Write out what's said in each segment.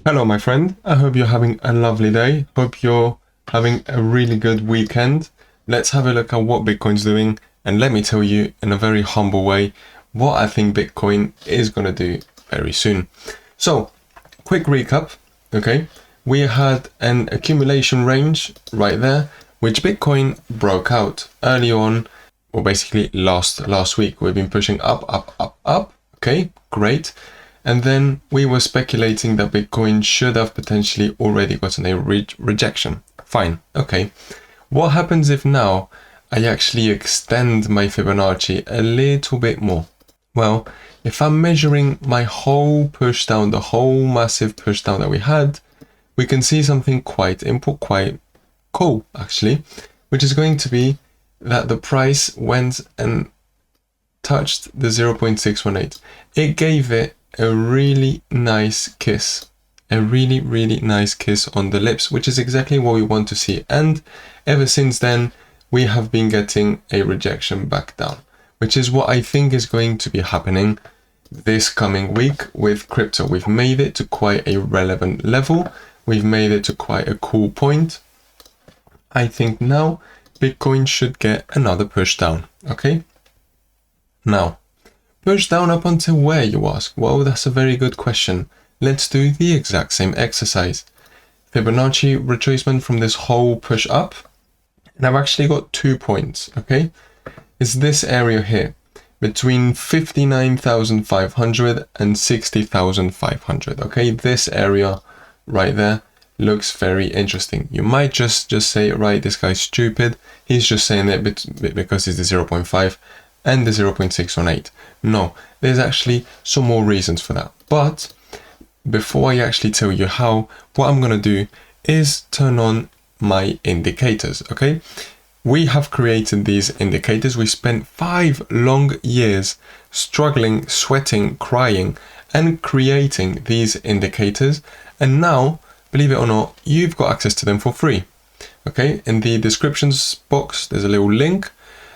Hello, my friend. I hope you're having a lovely day. Hope you're having a really good weekend. Let's have a look at what Bitcoin's doing. And let me tell you in a very humble way what I think Bitcoin is going to do very soon. So, quick recap. Okay. We had an accumulation range right there, which Bitcoin broke out early on, or basically last week. We've been pushing up. Okay, great. And then we were speculating that Bitcoin should have potentially already gotten a rejection. Fine, okay. What happens if now I actually extend my Fibonacci a little bit more? Well, if I'm measuring my whole push down, the whole massive push down that we had, we can see something quite cool actually, which is going to be that the price went and touched the 0.618. It gave it a really nice kiss, a really nice kiss on the lips, which is exactly what we want to see. And ever since then, we have been getting a rejection back down, which is what I think is going to be happening this coming week with crypto. We've made it to quite a relevant level. We've made it to quite a cool point. I think now Bitcoin should get another push down. Okay. Now, push down up until where, you ask? Well, that's a very good question. Let's do the exact same exercise. Fibonacci retracement from this whole push up. And I've actually got 2 points, okay? It's this area here, between 59,500 and 60,500, okay? This area right there looks very interesting. You might just say, right, this guy's stupid. He's just saying it because he's the 0.5. and the 0.618. No, there's actually some more reasons for that. But before I actually tell you how, what I'm going to do is turn on my indicators, okay? We have created these indicators. We spent 5 long years struggling, sweating, crying, and creating these indicators. And now, believe it or not, you've got access to them for free, okay? In the descriptions box, there's a little link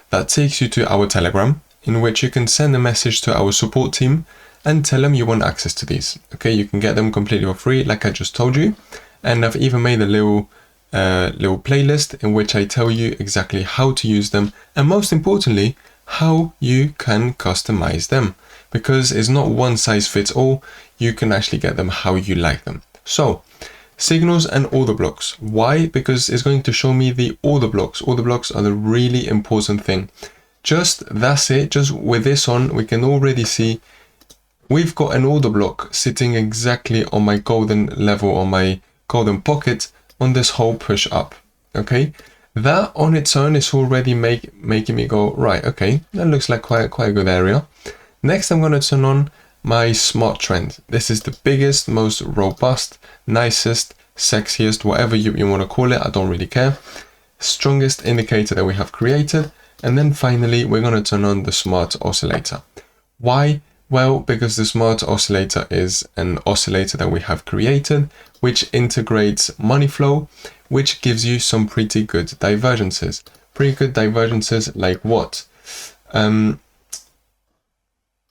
that takes you to our Telegram, in which you can send a message to our support team and tell them you want access to these. Okay, you can get them completely for free, like I just told you. And I've even made a little playlist in which I tell you exactly how to use them, and most importantly, how you can customize them. Because it's not one size fits all, you can actually get them how you like them. So, signals and order blocks. Why? Because it's going to show me the order blocks. Order blocks are the really important thing. That's it. Just with this on, we can already see we've got an order block sitting exactly on my golden level, on my golden pocket on this whole push up. Okay. That on its own is already making me go, right, okay, that looks like quite a good area. Next, I'm going to turn on my smart trend. This is the biggest, most robust, nicest, sexiest, whatever you want to call it, I don't really care, strongest indicator that we have created. And then finally, we're going to turn on the smart oscillator. Why? Well, because the smart oscillator is an oscillator that we have created, which integrates money flow, which gives you some pretty good divergences. Pretty good divergences like what?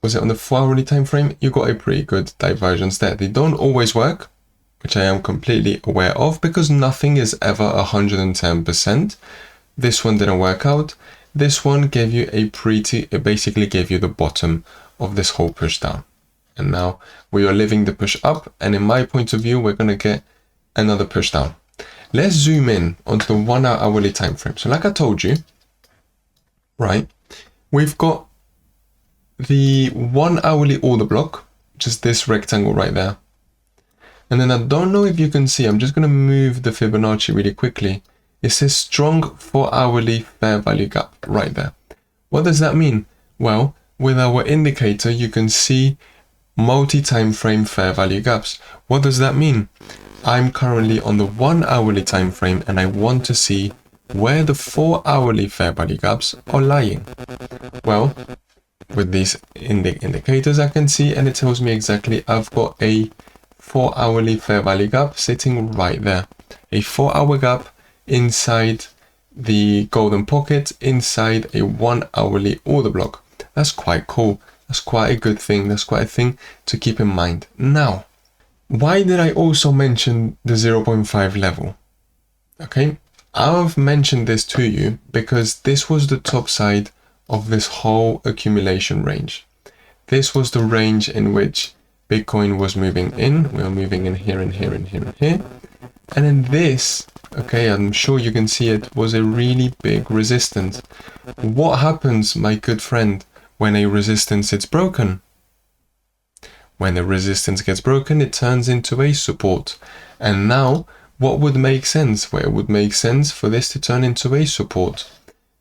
Was it on the 4-hourly time frame? You got a pretty good divergence there. They don't always work, which I am completely aware of, because nothing is ever 110%. This one didn't work out. This one gave you it basically gave you the bottom of this whole push down. And now we are living the push up, and in my point of view, we're going to get another push down. Let's zoom in onto the 1-hourly time frame. So like I told you, right, we've got the 1-hourly order block, which is this rectangle right there. And then I don't know if you can see, I'm just going to move the Fibonacci really quickly. It says strong 4-hourly fair value gap right there. What does that mean? Well, with our indicator, you can see multi-time frame fair value gaps. What does that mean? I'm currently on the 1-hourly time frame, and I want to see where the 4-hourly fair value gaps are lying. Well, with these indicators I can see, and it tells me exactly I've got a 4-hourly fair value gap sitting right there. A 4-hour gap inside the golden pocket, inside a 1-hourly order block. That's quite cool. That's quite a good thing. That's quite a thing to keep in mind. Now, Why did I also mention the 0.5 level? Okay, I've mentioned this to you because this was the top side of this whole accumulation range. This was the range in which Bitcoin was moving in. We were moving in here and here and here and here. And then this, okay, I'm sure you can see it, was a really big resistance. What happens, my good friend, when a resistance is broken? When the resistance gets broken, it turns into a support. And now, what would make sense? Well, it would make sense for this to turn into a support.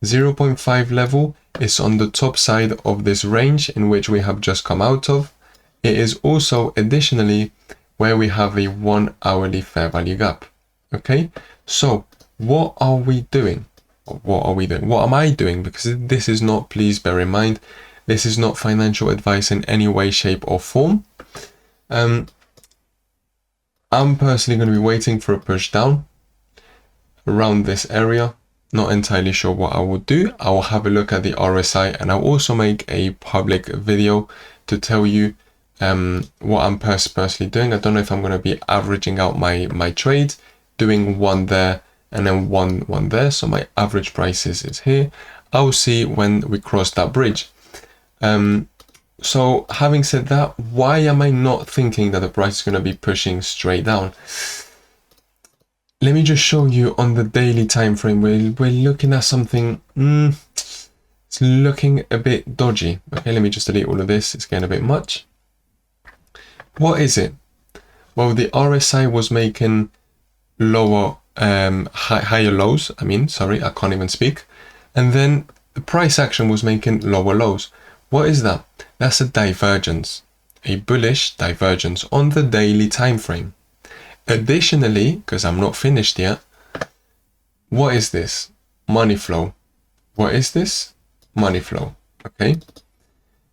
0.5 level is on the top side of this range in which we have just come out of. It is also additionally where we have a 1 hourly fair value gap. Okay, so what are we doing? What are we doing? What am I doing? Because this is not, please bear in mind, this is not financial advice in any way, shape or form. I'm personally going to be waiting for a push down around this area. Not entirely sure what I will do. I will have a look at the RSI and I'll also make a public video to tell you what I'm personally doing. I don't know if I'm going to be averaging out my trades, doing one there and then one there. So my average price is here. I'll see when we cross that bridge. So having said that, why am I not thinking that the price is going to be pushing straight down? Let me just show you on the daily time frame. We're looking at something, it's looking a bit dodgy. Okay, let me just delete all of this. It's getting a bit much. What is it? Well, the RSI was making lower, higher lows. I can't even speak. And then the price action was making lower lows. What is that? That's a divergence, a bullish divergence on the daily time frame. Additionally, because I'm not finished yet, what is this? Money flow. What is this? Money flow. Okay.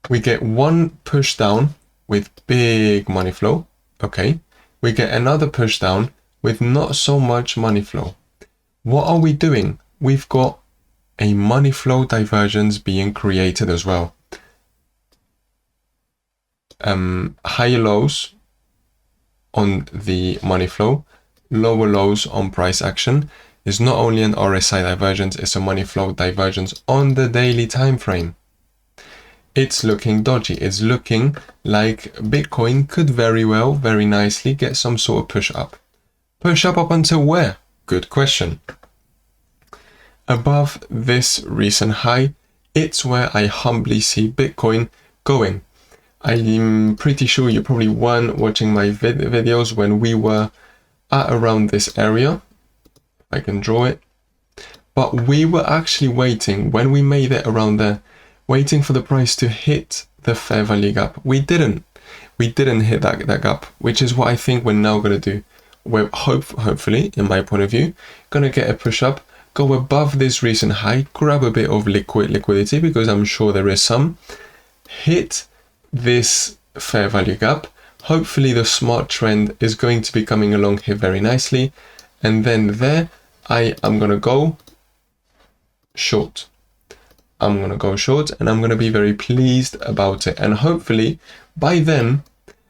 We get one push down with big money flow. Okay. We get another push down with not so much money flow. What are we doing? We've got a money flow divergence being created as well. Higher lows on the money flow, lower lows on price action is not only an RSI divergence, it's a money flow divergence on the daily time frame. It's looking dodgy. It's looking like Bitcoin could very well, very nicely get some sort of push up. Push up until where? Good question. Above this recent high, it's where I humbly see Bitcoin going. I'm pretty sure you probably weren't watching my videos when we were at around this area. I can draw it. But we were actually waiting, when we made it around there, waiting for the price to hit the fair value gap. We didn't hit that gap, which is what I think we're now going to do. We're hopefully, in my point of view, going to get a push up, go above this recent high, grab a bit of liquidity, because I'm sure there is some, hit this fair value gap. Hopefully the smart trend is going to be coming along here very nicely, and then there I am going to go short. I'm going to go short and I'm going to be very pleased about it, and hopefully by then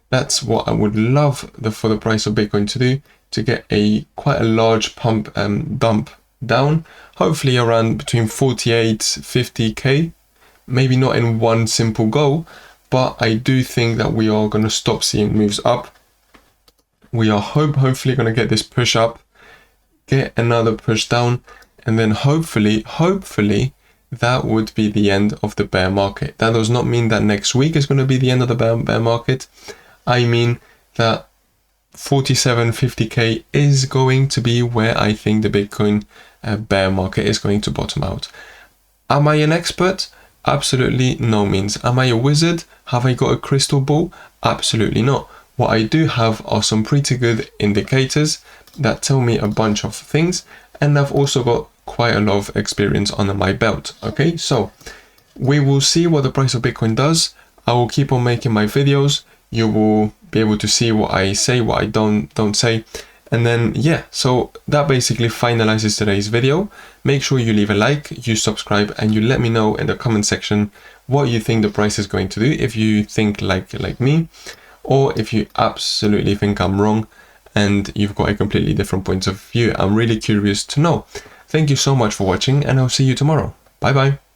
that's what I would love for the price of Bitcoin to do, to get quite a large dump down, hopefully around between 48-50k, maybe not in one simple go. But I do think that we are going to stop seeing moves up. We are hopefully going to get this push up, get another push down, and then hopefully that would be the end of the bear market. That does not mean that next week is going to be the end of the bear market. I mean that 47-50k is going to be where I think the Bitcoin bear market is going to bottom out. Am I an expert? Absolutely no means. Am I a wizard? Have I got a crystal ball? Absolutely not. What I do have are some pretty good indicators that tell me a bunch of things, and I've also got quite a lot of experience under my belt. Okay, so we will see what the price of Bitcoin does. I will keep on making my videos. You will be able to see what I say, what I don't say. And then, yeah, so that basically finalizes today's video. Make sure you leave a like, you subscribe, and you let me know in the comment section what you think the price is going to do, if you think like me, or if you absolutely think I'm wrong and you've got a completely different point of view. I'm really curious to know. Thank you so much for watching, and I'll see you tomorrow. Bye bye.